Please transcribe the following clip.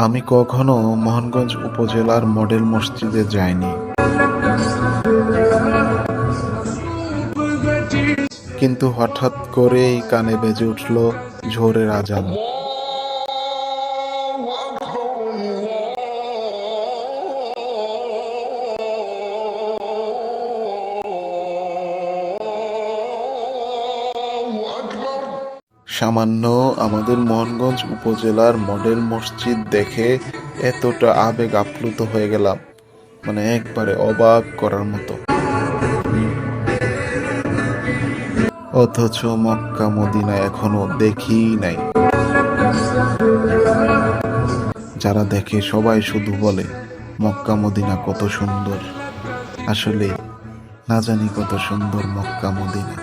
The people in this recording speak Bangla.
আমি কখনো মোহনগঞ্জ উপজেলার মডেল মসজিদে যাইনি, কিন্তু হঠাৎ করেই কানে বেজে উঠল জোহরের আজান। সামান্য আমাদের মোহনগঞ্জ উপজেলার মডেল মসজিদ দেখে এতটা আবেগ আপ্লুত হয়ে গেলাম, মানে একবারে অবাক করার মতো। অথচ মক্কা মদিনা এখনো দেখি নাই। যারা দেখে সবাই শুধু বলে মক্কা মদিনা কত সুন্দর। আসলে না জানি কত সুন্দর মক্কা মদিনা।